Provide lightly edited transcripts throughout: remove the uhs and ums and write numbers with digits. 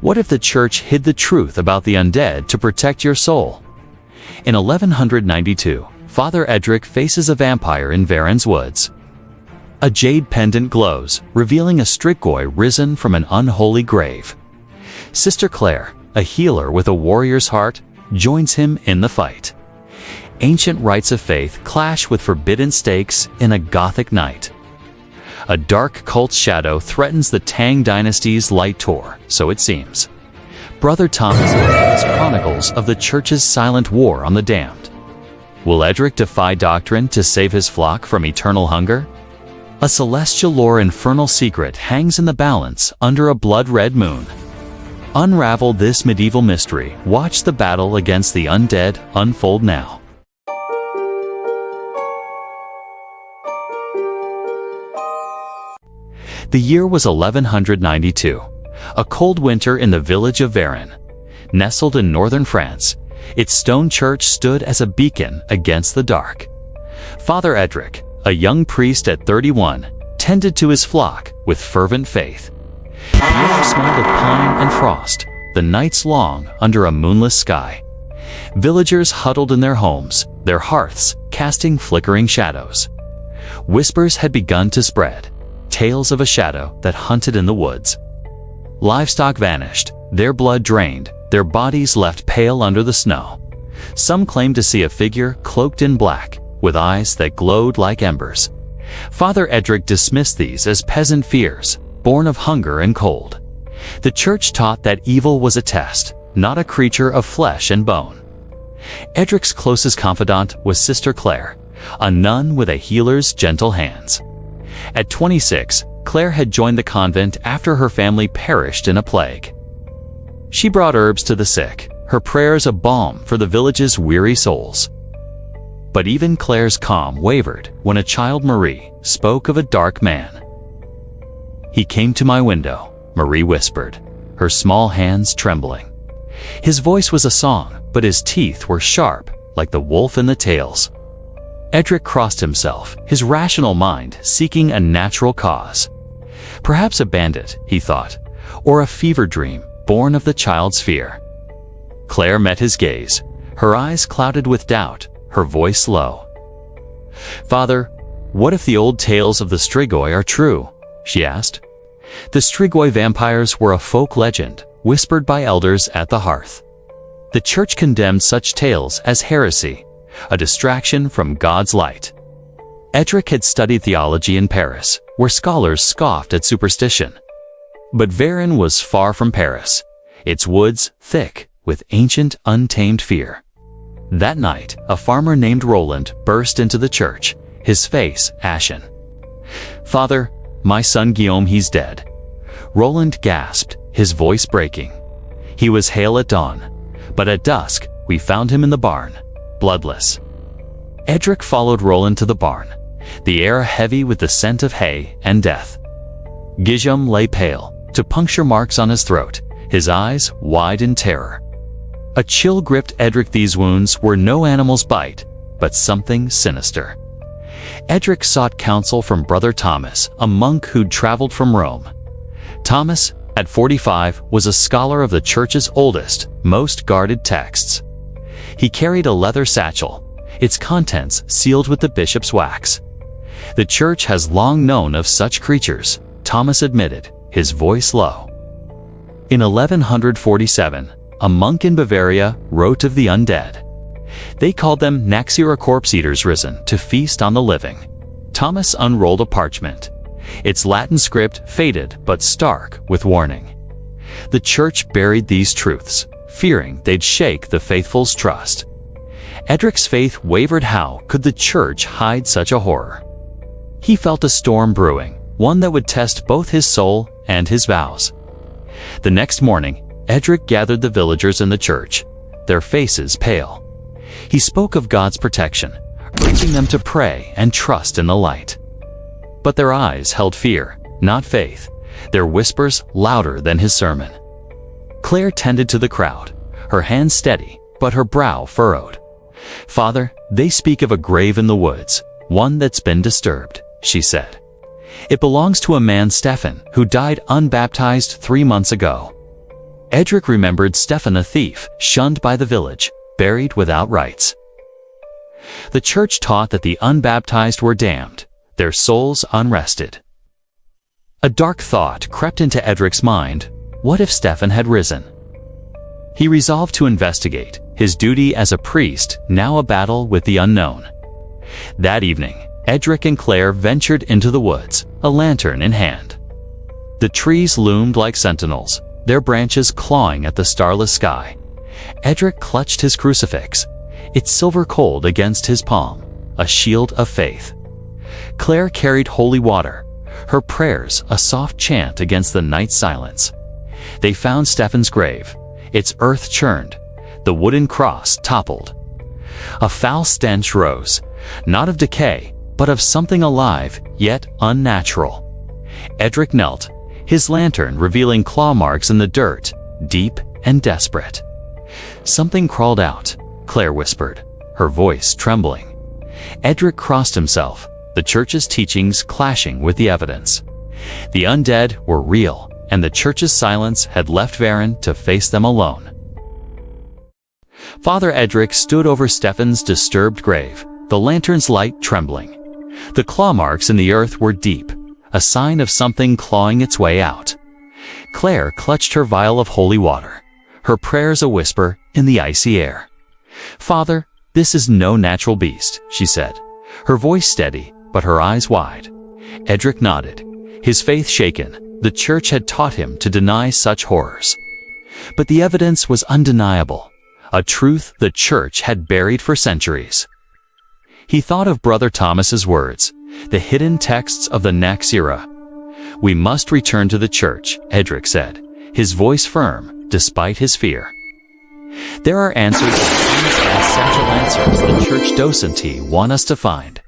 What if the church hid the truth about the undead to protect your soul? In 1192, Father Edric faces a vampire in Varenne's woods. A jade pendant glows, revealing a strigoi risen from an unholy grave. Sister Claire, a healer with a warrior's heart, joins him in the fight. Ancient rites of faith clash with forbidden stakes in a gothic night. A dark cult's shadow threatens the Tang dynasty's light tour, so it seems. Brother Thomas unveils chronicles of the Church's silent war on the damned. Will Edric defy doctrine to save his flock from eternal hunger? A celestial lore infernal secret hangs in the balance under a blood-red moon. Unravel this medieval mystery. Watch the battle against the undead unfold now. The year was 1192, a cold winter in the village of Varenne. Nestled in northern France, its stone church stood as a beacon against the dark. Father Edric, a young priest at 31, tended to his flock with fervent faith. The air smelled of pine and frost, the nights long under a moonless sky. Villagers huddled in their homes, their hearths casting flickering shadows. Whispers had begun to spread, tales of a shadow that hunted in the woods. Livestock vanished, their blood drained, their bodies left pale under the snow. Some claimed to see a figure cloaked in black, with eyes that glowed like embers. Father Edric dismissed these as peasant fears, born of hunger and cold. The church taught that evil was a test, not a creature of flesh and bone. Edric's closest confidant was Sister Claire, a nun with a healer's gentle hands. At 26, Claire had joined the convent after her family perished in a plague. She brought herbs to the sick, her prayers a balm for the village's weary souls. But even Claire's calm wavered when a child, Marie, spoke of a dark man. "He came to my window," Marie whispered, her small hands trembling. His voice was a song, but his teeth were sharp, like the wolf in the tales. Edric crossed himself, his rational mind seeking a natural cause. Perhaps a bandit, he thought, or a fever dream born of the child's fear. Claire met his gaze, her eyes clouded with doubt, her voice low. "Father, what if the old tales of the strigoi are true?" she asked. The strigoi vampires were a folk legend, whispered by elders at the hearth. The church condemned such tales as heresy, a distraction from God's light. Edric had studied theology in Paris, where scholars scoffed at superstition. But Varenne was far from Paris, its woods thick with ancient untamed fear. That night, a farmer named Roland burst into the church, his face ashen. "Father, my son Guillaume, he's dead." Roland gasped, his voice breaking. "He was hale at dawn, but at dusk we found him in the barn, bloodless." Edric followed Roland to the barn, the air heavy with the scent of hay and death. Guillaume lay pale, to puncture marks on his throat, his eyes wide in terror. A chill gripped Edric. These wounds were no animal's bite, but something sinister. Edric sought counsel from Brother Thomas, a monk who'd traveled from Rome. Thomas, at 45, was a scholar of the church's oldest, most guarded texts. He carried a leather satchel, its contents sealed with the bishop's wax. "The church has long known of such creatures," Thomas admitted, his voice low. In 1147, a monk in Bavaria wrote of the undead. They called them Naxira, corpse eaters risen to feast on the living. Thomas unrolled a parchment. Its Latin script faded but stark with warning. The church buried these truths, fearing they'd shake the faithful's trust. Edric's faith wavered. How could the church hide such a horror? He felt a storm brewing, one that would test both his soul and his vows. The next morning, Edric gathered the villagers in the church, their faces pale. He spoke of God's protection, urging them to pray and trust in the light. But their eyes held fear, not faith, their whispers louder than his sermon. Claire tended to the crowd, her hands steady, but her brow furrowed. "Father, they speak of a grave in the woods, one that's been disturbed," she said. "It belongs to a man, Stephen, who died unbaptized 3 months ago." Edric remembered Stephen the thief, shunned by the village, buried without rites. The church taught that the unbaptized were damned, their souls unrested. A dark thought crept into Edric's mind. What if Stephen had risen? He resolved to investigate, his duty as a priest, now a battle with the unknown. That evening, Edric and Claire ventured into the woods, a lantern in hand. The trees loomed like sentinels, their branches clawing at the starless sky. Edric clutched his crucifix, its silver cold against his palm, a shield of faith. Claire carried holy water, her prayers a soft chant against the night silence. They found Stephen's grave, its earth churned, the wooden cross toppled. A foul stench rose, not of decay, but of something alive, yet unnatural. Edric knelt, his lantern revealing claw marks in the dirt, deep and desperate. Something crawled out, Claire whispered, her voice trembling. Edric crossed himself, the church's teachings clashing with the evidence. The undead were real, and the church's silence had left Varenne to face them alone. Father Edric stood over Stephen's disturbed grave, the lantern's light trembling. The claw marks in the earth were deep, a sign of something clawing its way out. Claire clutched her vial of holy water, her prayers a whisper in the icy air. "Father, this is no natural beast," she said, her voice steady, but her eyes wide. Edric nodded, his faith shaken. The church had taught him to deny such horrors. But the evidence was undeniable, a truth the church had buried for centuries. He thought of Brother Thomas's words, the hidden texts of the Naxira. "We must return to the church," Edric said, his voice firm, despite his fear. "There are answers as essential answers the church docenti want us to find."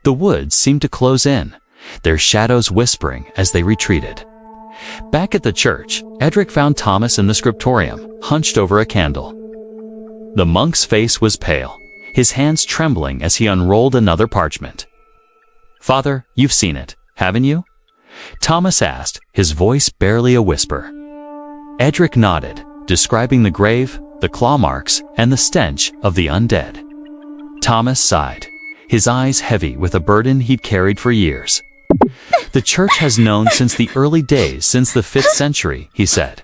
The woods seemed to close in, their shadows whispering as they retreated. Back at the church, Edric found Thomas in the scriptorium, hunched over a candle. The monk's face was pale, his hands trembling as he unrolled another parchment. "Father, you've seen it, haven't you?" Thomas asked, his voice barely a whisper. Edric nodded, describing the grave, the claw marks, and the stench of the undead. Thomas sighed, his eyes heavy with a burden he'd carried for years. "The church has known since the early days, since the 5th century, he said.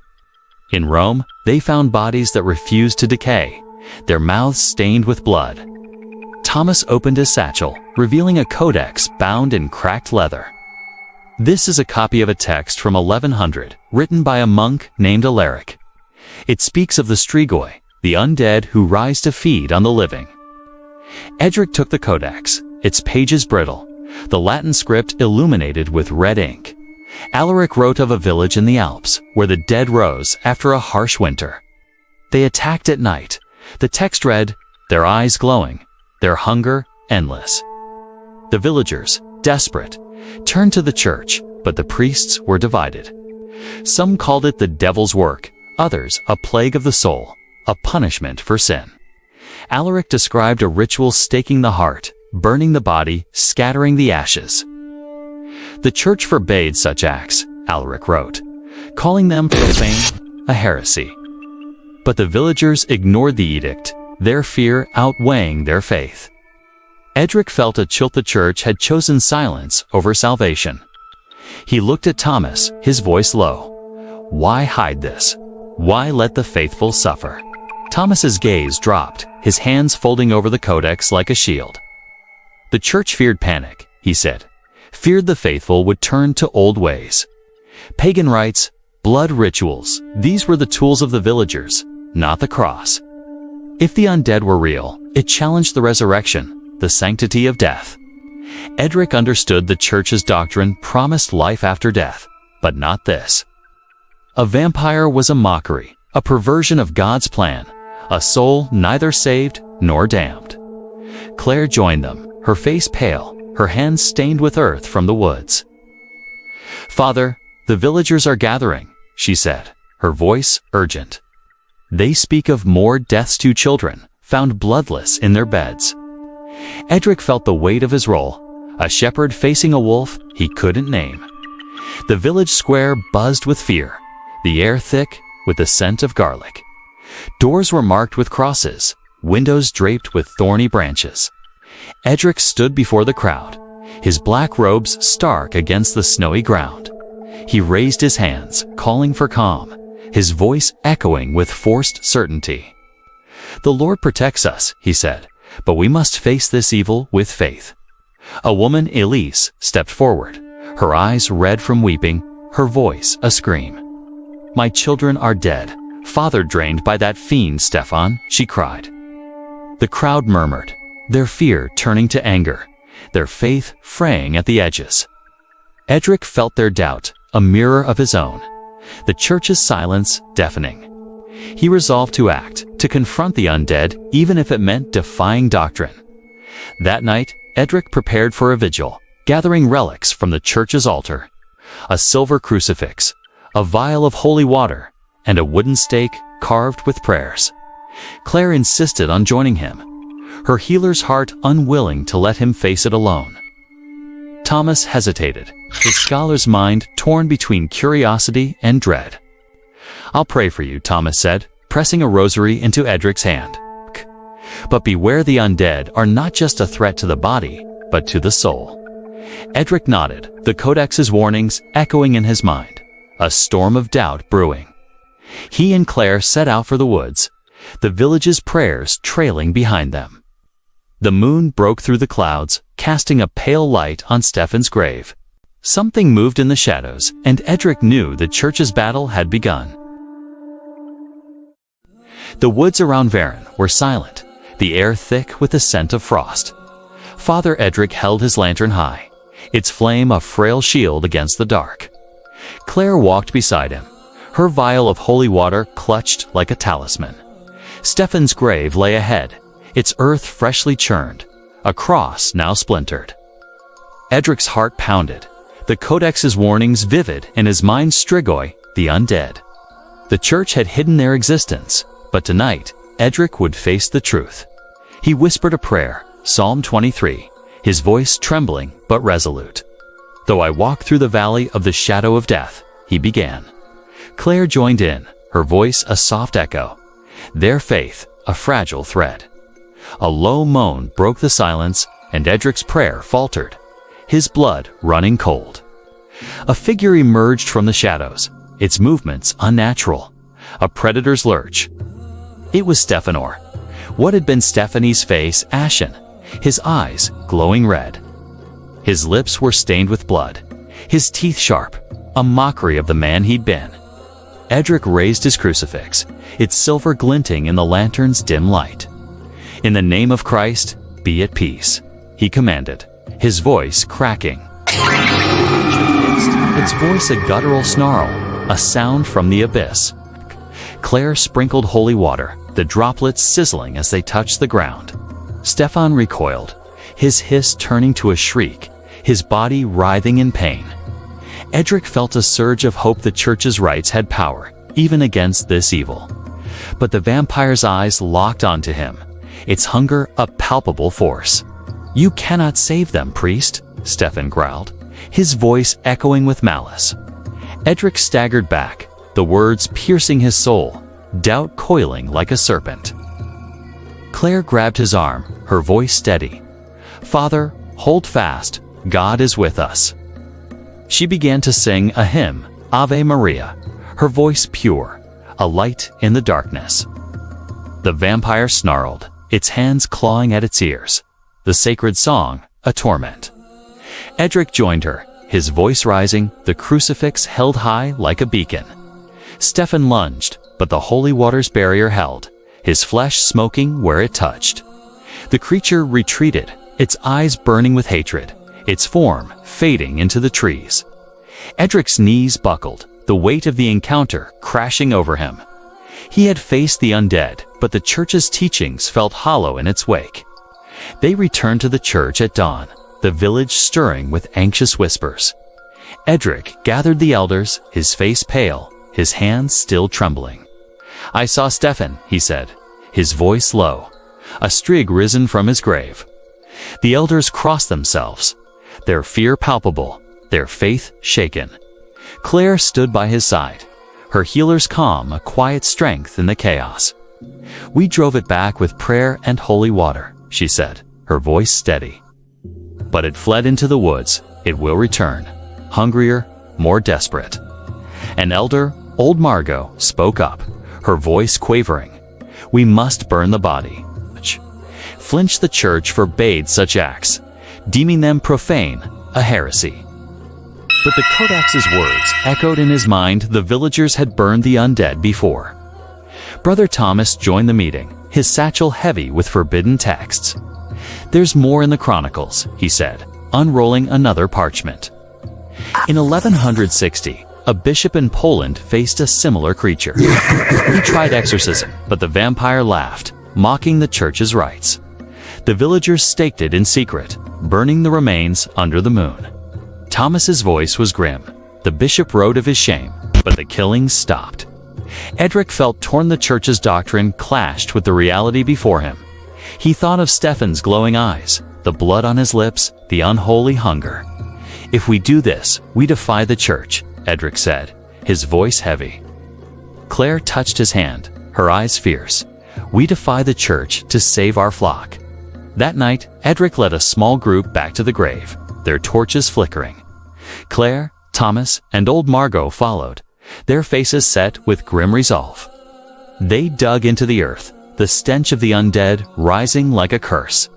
In Rome, they found bodies that refused to decay, their mouths stained with blood. Thomas opened his satchel, revealing a codex bound in cracked leather. This is a copy of a text from 1100, written by a monk named Edric. It speaks of the strigoi, the undead who rise to feed on the living. Edric took the codex, its pages brittle, the Latin script illuminated with red ink. Alaric wrote of a village in the Alps, where the dead rose after a harsh winter. They attacked at night. The text read, their eyes glowing, their hunger endless. The villagers, desperate, turned to the church, but the priests were divided. Some called it the devil's work, others a plague of the soul, a punishment for sin. Alaric described a ritual staking the heart, burning the body, scattering the ashes. The church forbade such acts, Alaric wrote, calling them profane, a heresy. But the villagers ignored the edict, their fear outweighing their faith. Edric felt a chill. The church had chosen silence over salvation. He looked at Thomas, his voice low. Why hide this? Why let the faithful suffer? Thomas's gaze dropped, his hands folding over the codex like a shield. The church feared panic, he said, feared the faithful would turn to old ways. Pagan rites, blood rituals, these were the tools of the villagers, not the cross. If the undead were real, it challenged the resurrection, the sanctity of death. Edric understood the church's doctrine promised life after death, but not this. A vampire was a mockery, a perversion of God's plan, a soul neither saved nor damned. Claire joined them, her face pale, her hands stained with earth from the woods. Father, the villagers are gathering, she said, her voice urgent. They speak of more deaths to children, found bloodless in their beds. Edric felt the weight of his role, a shepherd facing a wolf he couldn't name. The village square buzzed with fear, the air thick, with the scent of garlic. Doors were marked with crosses, windows draped with thorny branches. Edric stood before the crowd, his black robes stark against the snowy ground. He raised his hands, calling for calm, his voice echoing with forced certainty. "The Lord protects us," he said, "but we must face this evil with faith." A woman, Elise, stepped forward, her eyes red from weeping, her voice a scream. "My children are dead, father drained by that fiend Stefan," she cried. The crowd murmured, their fear turning to anger, their faith fraying at the edges. Edric felt their doubt, a mirror of his own, the church's silence deafening. He resolved to act, to confront the undead, even if it meant defying doctrine. That night, Edric prepared for a vigil, gathering relics from the church's altar. A silver crucifix, a vial of holy water, and a wooden stake carved with prayers. Claire insisted on joining him, her healer's heart unwilling to let him face it alone. Thomas hesitated, his scholar's mind torn between curiosity and dread. "I'll pray for you," Thomas said, pressing a rosary into Edric's hand. "But beware, the undead are not just a threat to the body, but to the soul." Edric nodded, the codex's warnings echoing in his mind, a storm of doubt brewing. He and Claire set out for the woods, the village's prayers trailing behind them. The moon broke through the clouds, casting a pale light on Stefan's grave. Something moved in the shadows, and Edric knew the church's battle had begun. The woods around Varenne were silent, the air thick with the scent of frost. Father Edric held his lantern high, its flame a frail shield against the dark. Claire walked beside him, her vial of holy water clutched like a talisman. Stefan's grave lay ahead, its earth freshly churned, a cross now splintered. Edric's heart pounded, the codex's warnings vivid in his mind's strigoi, the undead. The church had hidden their existence, but tonight, Edric would face the truth. He whispered a prayer, Psalm 23, his voice trembling but resolute. "Though I walk through the valley of the shadow of death," he began. Claire joined in, her voice a soft echo, their faith a fragile thread. A low moan broke the silence, and Edric's prayer faltered, his blood running cold. A figure emerged from the shadows, its movements unnatural, a predator's lurch. It was Stefanor. What had been Stephanie's face ashen, his eyes glowing red. His lips were stained with blood, his teeth sharp, a mockery of the man he'd been. Edric raised his crucifix, its silver glinting in the lantern's dim light. "In the name of Christ, be at peace," he commanded, his voice cracking. Its voice a guttural snarl, a sound from the abyss. Claire sprinkled holy water, the droplets sizzling as they touched the ground. Stefan recoiled, his hiss turning to a shriek, his body writhing in pain. Edric felt a surge of hope the church's rites had power, even against this evil. But the vampire's eyes locked onto him, its hunger a palpable force. "You cannot save them, priest," Stefan growled, his voice echoing with malice. Edric staggered back, the words piercing his soul, doubt coiling like a serpent. Claire grabbed his arm, her voice steady. "Father, hold fast, God is with us." She began to sing a hymn, Ave Maria, her voice pure, a light in the darkness. The vampire snarled, its hands clawing at its ears, the sacred song a torment. Edric joined her, his voice rising, the crucifix held high like a beacon. Stefan lunged, but the holy water's barrier held, his flesh smoking where it touched. The creature retreated, its eyes burning with hatred, its form fading into the trees. Edric's knees buckled, the weight of the encounter crashing over him. He had faced the undead, but the church's teachings felt hollow in its wake. They returned to the church at dawn, the village stirring with anxious whispers. Edric gathered the elders, his face pale, his hands still trembling. "I saw Stefan," he said, his voice low, a strig risen from his grave. The elders crossed themselves, their fear palpable, their faith shaken. Claire stood by his side, her healer's calm a quiet strength in the chaos. "We drove it back with prayer and holy water," she said, her voice steady. "But it fled into the woods. It will return, hungrier, more desperate." An elder, old Margot, spoke up, her voice quavering. "We must burn the body." Flinch the church forbade such acts, deeming them profane, a heresy. But the Codex's words echoed in his mind. The villagers had burned the undead before. Brother Thomas joined the meeting, his satchel heavy with forbidden texts. "There's more in the chronicles," he said, unrolling another parchment. In 1160, a bishop in Poland faced a similar creature. He tried exorcism, but the vampire laughed, mocking the church's rites. The villagers staked it in secret, burning the remains under the moon. Thomas's voice was grim. The bishop wrote of his shame, but the killings stopped. Edric felt torn. The church's doctrine clashed with the reality before him. He thought of Stefan's glowing eyes, the blood on his lips, the unholy hunger. "If we do this, we defy the church," Edric said, his voice heavy. Claire touched his hand, her eyes fierce. "We defy the church to save our flock." That night, Edric led a small group back to the grave, their torches flickering. Claire, Thomas, and old Margot followed, their faces set with grim resolve. They dug into the earth, the stench of the undead rising like a curse.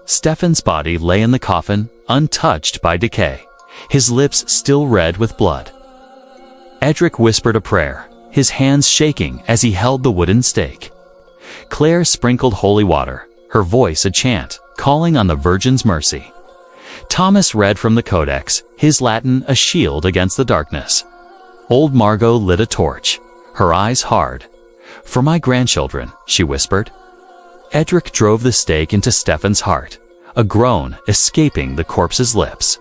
Stefan's body lay in the coffin, untouched by decay, his lips still red with blood. Edric whispered a prayer, his hands shaking as he held the wooden stake. Claire sprinkled holy water, her voice a chant, calling on the Virgin's mercy. Thomas read from the Codex, his Latin a shield against the darkness. Old Margot lit a torch, her eyes hard. "For my grandchildren," she whispered. Edric drove the stake into Stefan's heart, a groan escaping the corpse's lips.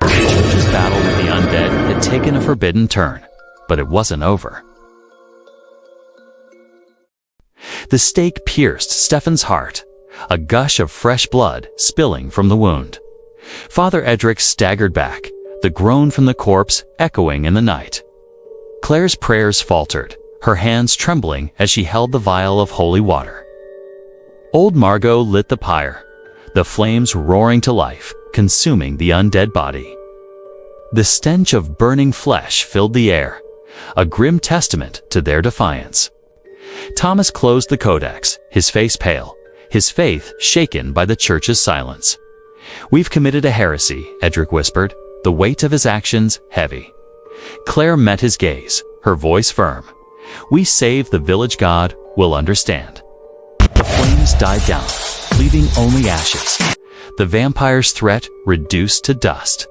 The church's battle with the undead had taken a forbidden turn, but it wasn't over. The stake pierced Stefan's heart, a gush of fresh blood spilling from the wound. Father Edric staggered back, the groan from the corpse echoing in the night. Claire's prayers faltered, her hands trembling as she held the vial of holy water. Old Margot lit the pyre, the flames roaring to life, consuming the undead body. The stench of burning flesh filled the air, a grim testament to their defiance. Thomas closed the Codex, his face pale, his faith shaken by the church's silence. "We've committed a heresy," Edric whispered, the weight of his actions heavy. Claire met his gaze, her voice firm. "We save the village. God will understand." The flames died down, leaving only ashes, the vampire's threat reduced to dust.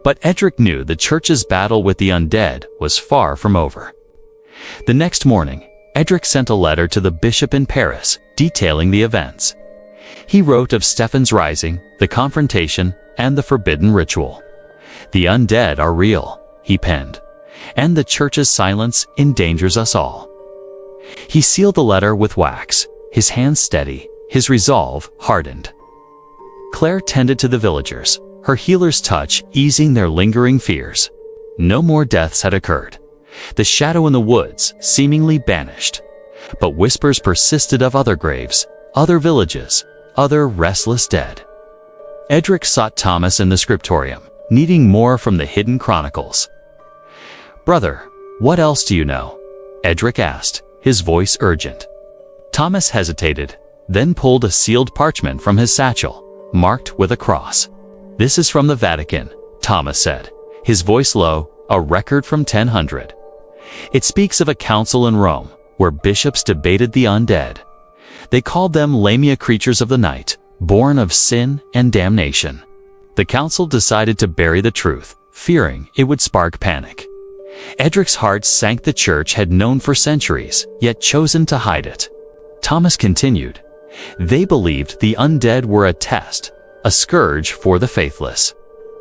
But Edric knew the church's battle with the undead was far from over. The next morning, Edric sent a letter to the bishop in Paris, detailing the events. He wrote of Stefan's rising, the confrontation, and the forbidden ritual. "The undead are real," he penned, "and the church's silence endangers us all." He sealed the letter with wax, his hands steady, his resolve hardened. Claire tended to the villagers, her healer's touch easing their lingering fears. No more deaths had occurred. The shadow in the woods seemingly banished. But whispers persisted of other graves, other villages, other restless dead. Edric sought Thomas in the scriptorium, needing more from the hidden chronicles. "Brother, what else do you know?" Edric asked, his voice urgent. Thomas hesitated, then pulled a sealed parchment from his satchel, marked with a cross. "This is from the Vatican," Thomas said, his voice low, a record from 1000. "It speaks of a council in Rome, where bishops debated the undead. They called them lamia, creatures of the night, born of sin and damnation. The council decided to bury the truth, fearing it would spark panic. Edric's heart sank. The church had known for centuries, yet chosen to hide it." Thomas continued, "They believed the undead were a test, a scourge for the faithless.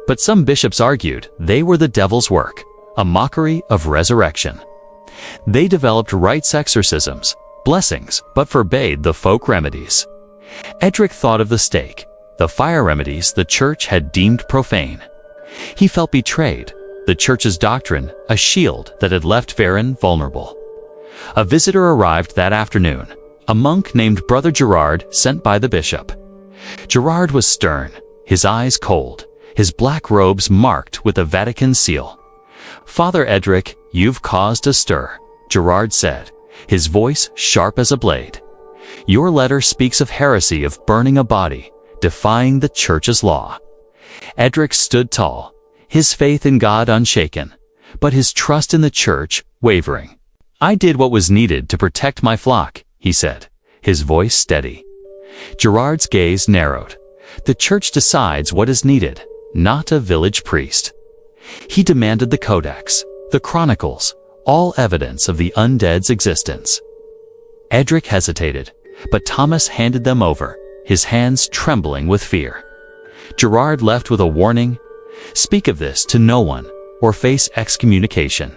But some bishops argued they were the devil's work, a mockery of resurrection. They developed rites, exorcisms, blessings, but forbade the folk remedies." Edric thought of the stake, the fire remedies the church had deemed profane. He felt betrayed. the church's doctrine, a shield that had left Varenne vulnerable. A visitor arrived that afternoon, a monk named Brother Gerard sent by the bishop. Gerard was stern, his eyes cold, his black robes marked with the Vatican seal. "Father Edric, you've caused a stir," Gerard said, his voice sharp as a blade. "Your letter speaks of heresy of burning a body, defying the church's law." Edric stood tall, his faith in God unshaken, but his trust in the church wavering. "I did what was needed to protect my flock," he said, his voice steady. Gerard's gaze narrowed. The church decides what is needed, not a village priest. He demanded the codex, the chronicles, all evidence of the undead's existence. Edric hesitated, but Thomas handed them over, his hands trembling with fear. Gerard left with a warning: "Speak of this to no one, or face excommunication."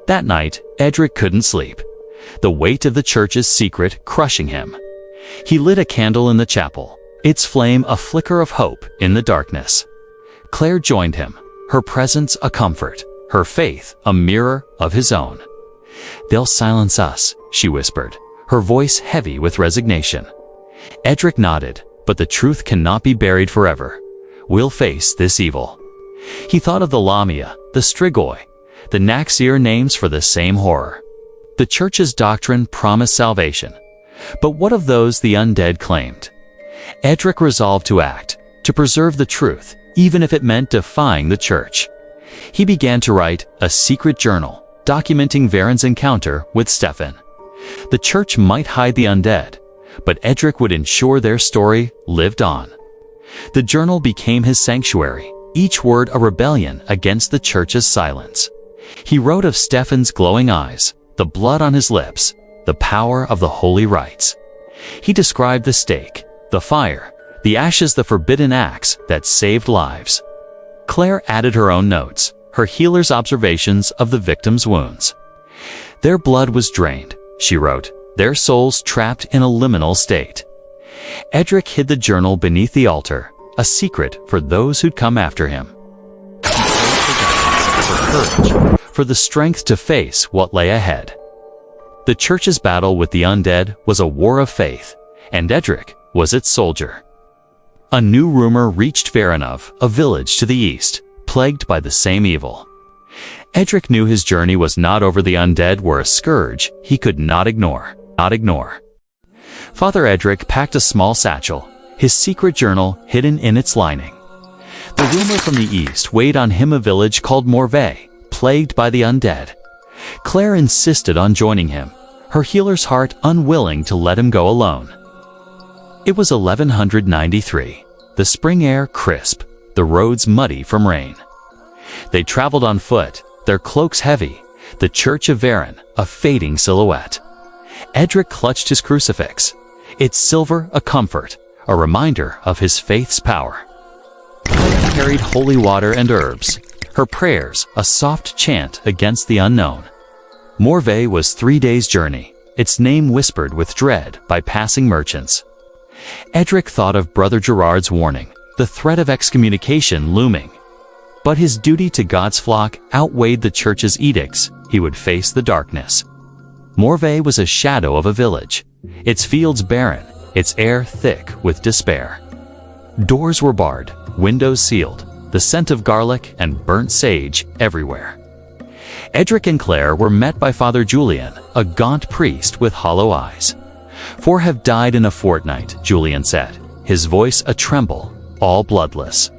That night, Edric couldn't sleep, the weight of the church's secret crushing him. He lit a candle in the chapel, its flame a flicker of hope in the darkness. Claire joined him, her presence a comfort, her faith a mirror of his own. "They'll silence us," she whispered, her voice heavy with resignation. Edric nodded, "But the truth cannot be buried forever. We'll face this evil." He thought of the Lamia, the strigoi, the Naxir names for the same horror. The church's doctrine promised salvation, but what of those the undead claimed? Edric resolved to act, to preserve the truth, even if it meant defying the church. He began to write a secret journal, documenting Varenne's encounter with Stefan. The church might hide the undead, but Edric would ensure their story lived on. The journal became his sanctuary, each word a rebellion against the church's silence. He wrote of Stefan's glowing eyes, the blood on his lips, the power of the holy rites. He described the stake, the fire, the ashes, the forbidden acts that saved lives. Claire added her own notes, her healer's observations of the victims' wounds. "Their blood was drained," she wrote, "their souls trapped in a liminal state." Edric hid the journal beneath the altar, a secret for those who'd come after him. He prayed for guidance, for courage, for the strength to face what lay ahead. The church's battle with the undead was a war of faith, and Edric was its soldier. A new rumor reached Varenne, a village to the east, plagued by the same evil. Edric knew his journey was not over. The undead were a scourge he could not ignore. Father Edric packed a small satchel, his secret journal hidden in its lining. The rumor from the east weighed on him. A village called Morve, plagued by the undead. Claire insisted on joining him, her healer's heart unwilling to let him go alone. It was 1193, the spring air crisp, the roads muddy from rain. They traveled on foot, their cloaks heavy, the church of Varenne a fading silhouette. Edric clutched his crucifix, its silver a comfort, a reminder of his faith's power. Claire carried holy water and herbs, her prayers a soft chant against the unknown. Morve was 3 days' journey, its name whispered with dread by passing merchants. Edric thought of Brother Gerard's warning, the threat of excommunication looming. But his duty to God's flock outweighed the church's edicts. He would face the darkness. Morve was a shadow of a village, its fields barren, its air thick with despair. Doors were barred, windows sealed, the scent of garlic and burnt sage everywhere. Edric and Claire were met by Father Julian, a gaunt priest with hollow eyes. "4 have died in a fortnight," Julian said, his voice a tremble, all bloodless.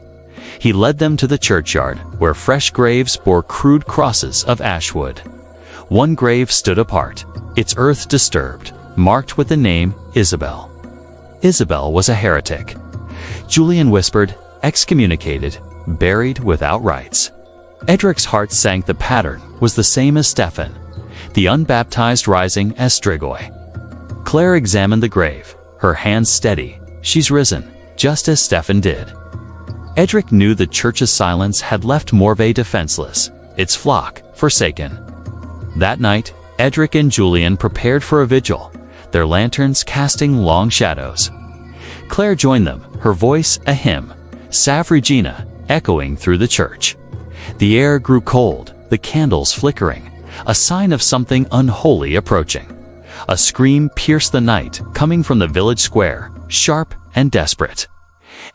He led them to the churchyard, where fresh graves bore crude crosses of ash wood. One grave stood apart, its earth disturbed, marked with the name Isabel. Isabel was a heretic. Julian whispered, excommunicated, buried without rites. Edric's heart sank. The pattern was the same as Stefan, the unbaptized rising as strigoi. Claire examined the grave, her hands steady. "She's risen, just as Stefan did." Edric knew the church's silence had left Morve defenseless, its flock forsaken. That night, Edric and Julian prepared for a vigil, their lanterns casting long shadows. Claire joined them, her voice a hymn, Salve Regina, echoing through the church. The air grew cold, the candles flickering, a sign of something unholy approaching. A scream pierced the night, coming from the village square, sharp and desperate.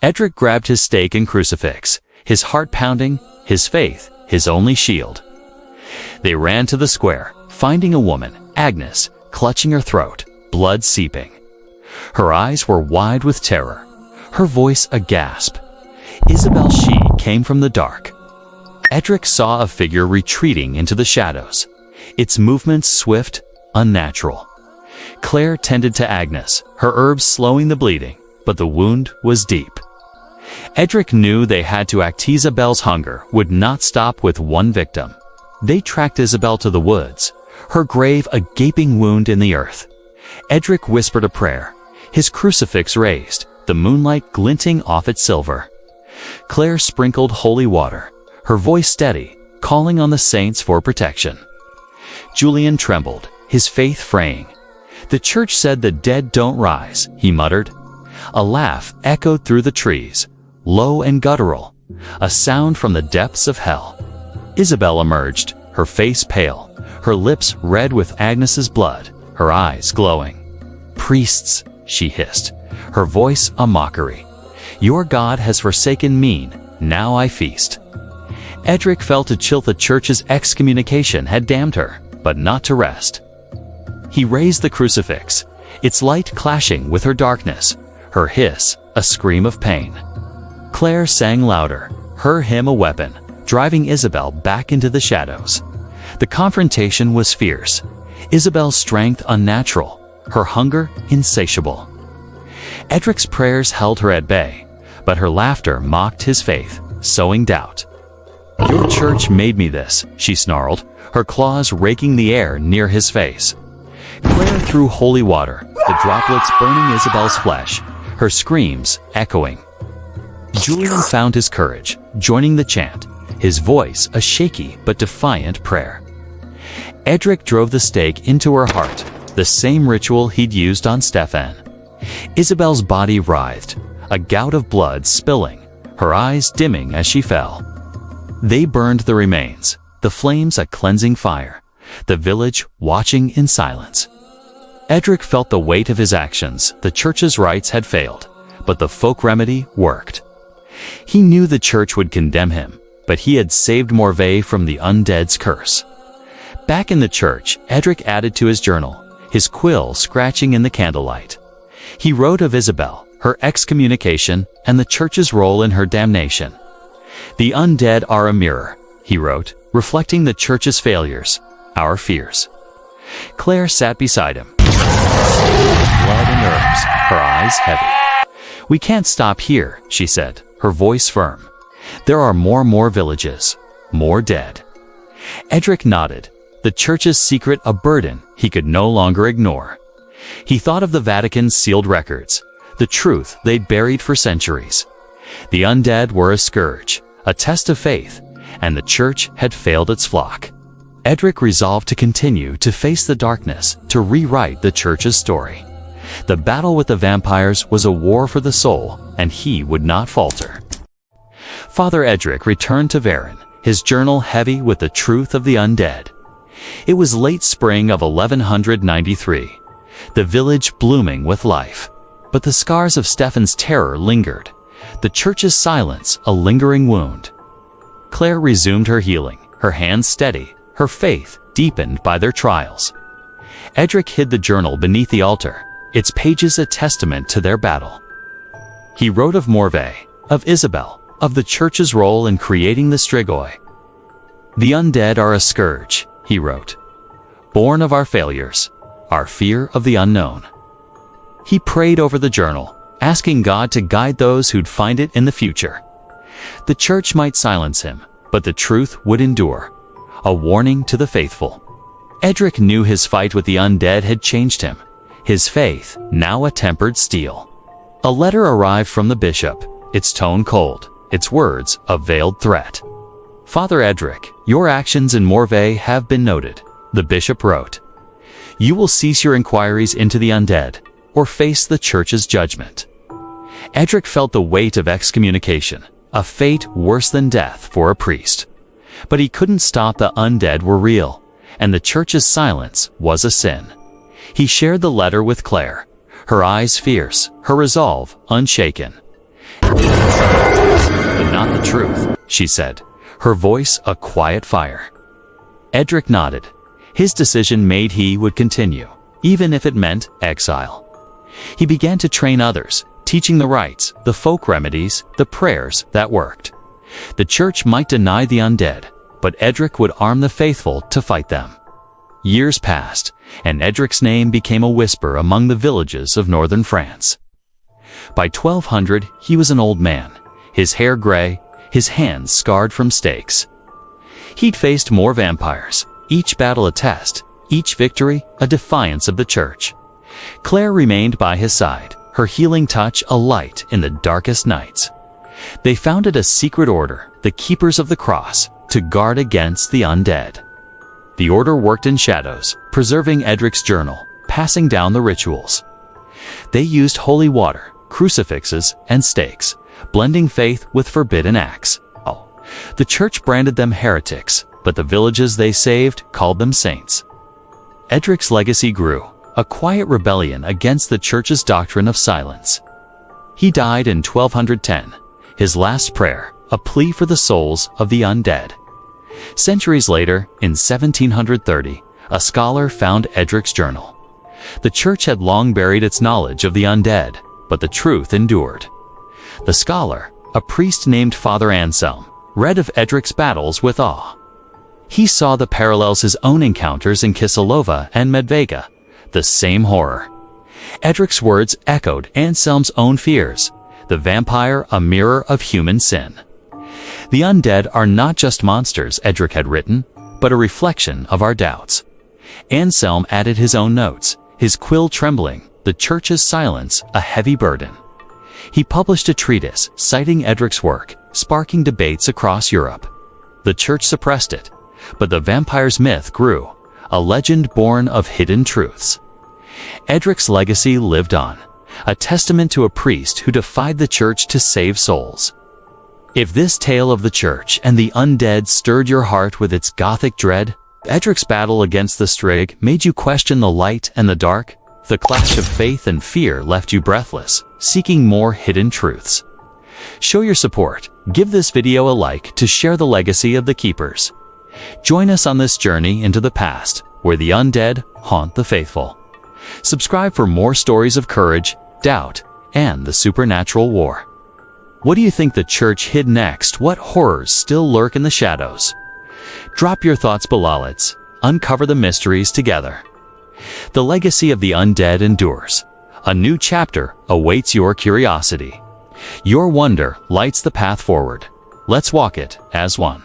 Edric grabbed his stake and crucifix, his heart pounding, his faith, his only shield. They ran to the square, finding a woman, Agnes, clutching her throat, blood seeping. Her eyes were wide with terror, her voice a gasp. Isabel she came from the dark. Edric saw a figure retreating into the shadows, its movements swift, unnatural. Claire tended to Agnes, her herbs slowing the bleeding, but the wound was deep. Edric knew they had to act. Isabel's hunger would not stop with one victim. They tracked Isabel to the woods, her grave a gaping wound in the earth. Edric whispered a prayer, his crucifix raised, the moonlight glinting off its silver. Claire sprinkled holy water, her voice steady, calling on the saints for protection. Julian trembled, his faith fraying. "The church said the dead don't rise," he muttered. A laugh echoed through the trees, low and guttural, a sound from the depths of hell. Isabel emerged, her face pale, her lips red with Agnes's blood, her eyes glowing. "Priests," she hissed, her voice a mockery. "Your God has forsaken me, now I feast." Edric felt a chill. The church's excommunication had damned her, but not to rest. He raised the crucifix, its light clashing with her darkness, her hiss a scream of pain. Claire sang louder, her hymn a weapon, driving Isabel back into the shadows. The confrontation was fierce, Isabel's strength unnatural, her hunger insatiable. Edric's prayers held her at bay, but her laughter mocked his faith, sowing doubt. "Your church made me this," she snarled, her claws raking the air near his face. Claire threw holy water, the droplets burning Isabel's flesh, her screams echoing. Julian found his courage, joining the chant, his voice a shaky but defiant prayer. Edric drove the stake into her heart, the same ritual he'd used on Stefan. Isabel's body writhed, a gout of blood spilling, her eyes dimming as she fell. They burned the remains, the flames a cleansing fire, the village watching in silence. Edric felt the weight of his actions. The church's rites had failed, but the folk remedy worked. He knew the church would condemn him, but he had saved Morvay from the undead's curse. Back in the church, Edric added to his journal, his quill scratching in the candlelight. He wrote of Isabel, her excommunication, and the church's role in her damnation. "The undead are a mirror," he wrote, reflecting the church's failures, our fears. Claire sat beside him, blood and herbs, her eyes heavy. "We can't stop here," she said, her voice firm. "There are more villages, more dead." Edric nodded, the church's secret a burden he could no longer ignore. He thought of the Vatican's sealed records, the truth they'd buried for centuries. The undead were a scourge, a test of faith, and the church had failed its flock. Edric resolved to continue to face the darkness, to rewrite the church's story. The battle with the vampires was a war for the soul, and he would not falter. Father Edric returned to Varenne, his journal heavy with the truth of the undead. It was late spring of 1193, the village blooming with life. But the scars of Stefan's terror lingered, the church's silence a lingering wound. Claire resumed her healing, her hands steady, her faith deepened by their trials. Edric hid the journal beneath the altar, its pages a testament to their battle. He wrote of Morvay, of Isabel, of the church's role in creating the strigoi. "The undead are a scourge," he wrote, "born of our failures, our fear of the unknown." He prayed over the journal, asking God to guide those who'd find it in the future. The church might silence him, but the truth would endure, a warning to the faithful. Edric knew his fight with the undead had changed him, his faith now a tempered steel. A letter arrived from the bishop, its tone cold, its words a veiled threat. "Father Edric, your actions in Morvay have been noted," the bishop wrote. "You will cease your inquiries into the undead, or face the church's judgment." Edric felt the weight of excommunication, a fate worse than death for a priest. But he couldn't stop the undead were real, and the church's silence was a sin. He shared the letter with Claire, her eyes fierce, her resolve unshaken. "But not the truth," she said, her voice a quiet fire. Edric nodded. His decision made he would continue, even if it meant exile. He began to train others, teaching the rites, the folk remedies, the prayers that worked. The church might deny the undead, but Edric would arm the faithful to fight them. Years passed, and Edric's name became a whisper among the villages of northern France. By 1200, he was an old man, his hair gray, his hands scarred from stakes. He'd faced more vampires, each battle a test, each victory a defiance of the church. Claire remained by his side, her healing touch a light in the darkest nights. They founded a secret order, the Keepers of the Cross, to guard against the undead. The order worked in shadows, preserving Edric's journal, passing down the rituals. They used holy water, crucifixes, and stakes, blending faith with forbidden acts. The church branded them heretics, but the villages they saved called them saints. Edric's legacy grew, a quiet rebellion against the church's doctrine of silence. He died in 1210, his last prayer, a plea for the souls of the undead. Centuries later, in 1730, a scholar found Edric's journal. The church had long buried its knowledge of the undead, but the truth endured. The scholar, a priest named Father Anselm, read of Edric's battles with awe. He saw the parallels his own encounters in Kisilova and Medvega, the same horror. Edric's words echoed Anselm's own fears, the vampire a mirror of human sin. The undead are not just monsters, Edric had written, but a reflection of our doubts. Anselm added his own notes, his quill trembling, the church's silence a heavy burden. He published a treatise citing Edric's work, sparking debates across Europe. The church suppressed it, but the vampire's myth grew, a legend born of hidden truths. Edric's legacy lived on, a testament to a priest who defied the church to save souls. If this tale of the church and the undead stirred your heart with its gothic dread, Edric's battle against the strigoi made you question the light and the dark, the clash of faith and fear left you breathless, seeking more hidden truths. Show your support. Give this video a like to share the legacy of the Keepers. Join us on this journey into the past, where the undead haunt the faithful. Subscribe for more stories of courage, doubt, and the supernatural war. What do you think the church hid next? What horrors still lurk in the shadows? Drop your thoughts below. Let's uncover the mysteries together. The legacy of the undead endures. A new chapter awaits your curiosity. Your wonder lights the path forward. Let's walk it as one.